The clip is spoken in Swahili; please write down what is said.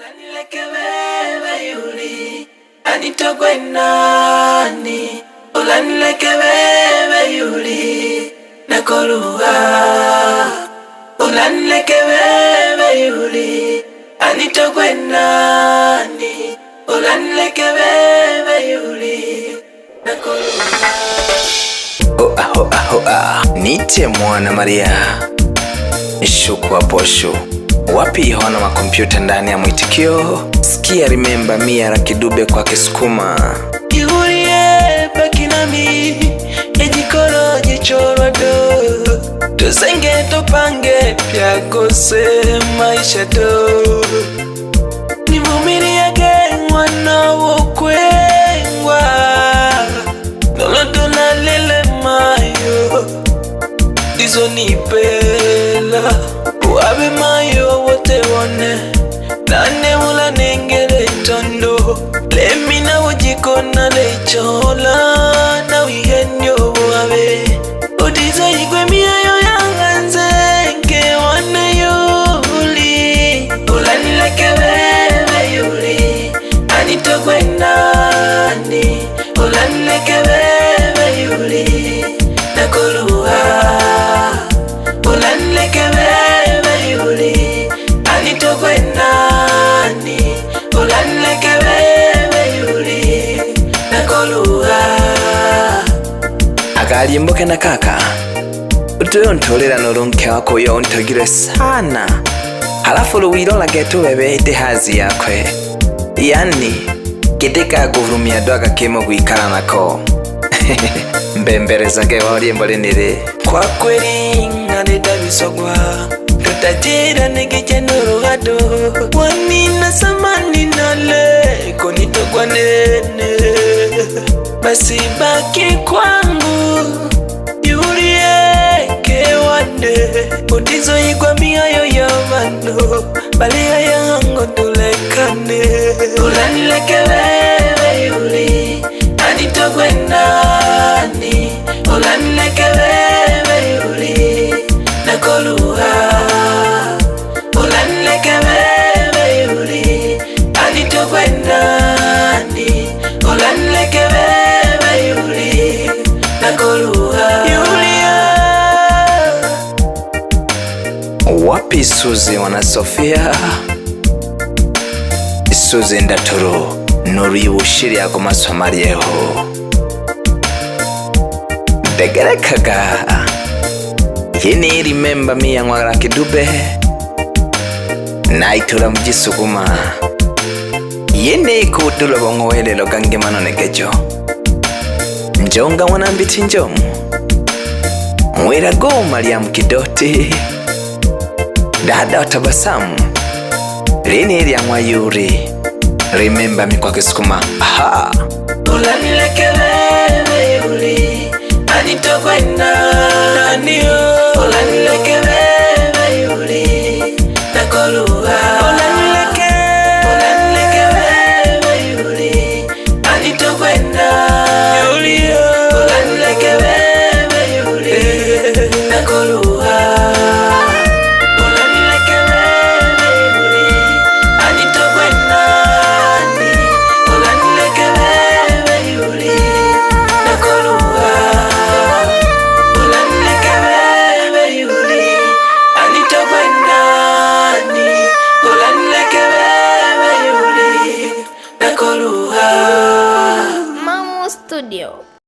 Ulanileke wewe yuli anitogwe nani. Ulanileke wewe yuli nakoluha. Ulanileke wewe yuli anitogwe nani. Ulanileke wewe yuli nakoluha. Nite mwana Maria Nishuku posho. Wapi hona makompyuta ndani ya mwitikio. Sikia remember mia Rakidube kwa Kisukuma. Kihurie baki nami ejikoro jichorwa do. Tuzenge tupange pya kose maisha do. Nivumilie mwana wokwengwa. Nolodo na lele mayo dizo nipela. Uabe mayo wote wone nane mula nengere tondo. Lemina wajiko na lechola na wihenyo uabe. Udiza igwe miayo yanganze nke wane yuli. Ulanileke wewe yuli anitogwe nani. Ulanileke wewe yuli nakoluha. Ulanileke wewe yuli anitogwe nani. Ulanileke wewe yuli nakoluha. Akalimboke na kaka utuyo ntolera nolunke wako yo ntogire sana. Halafu luwilola getu bebe hazi yakwe. Yani kitika kuvumia doga kemo kuikala nako. Mbembereza gewa uliembo linire. Kwa kweli nganida bisogwa tutajira negeje nuruhado. Wanina samani nale konitogwa nene. Basi baki kwangu yulie kewane. Udizo igwa miayo ya mano balia yango tulekane. Ulanileke wewe yuli anitogwe nani. Ulanileke wewe yuli nakoluha. Ulanileke wewe yuli anitogwe nani. Ulanileke wewe yuli nakoluha. Wapi Suzi wana Sofia. Suzi ndatoro nuri ushiri yako masomarieho. Degerekaga yini remember mia mwa Rakidube naitura mjisukuma. Yini kudula bongoelelo gange manonekejo. Njonga wana mbiti njomu mwira go Mariam Kidoti. Dada watabasamu lini ili ya yuri remember mi kwa Kisukuma. Aha. Ulanileke wewe yuli anitogwe nani. Ulanileke wewe yuli nakoluha. Ulanileke wewe yuli anitogwe nani. Ulanileke wewe yuli nakoluha. Mamu Studio.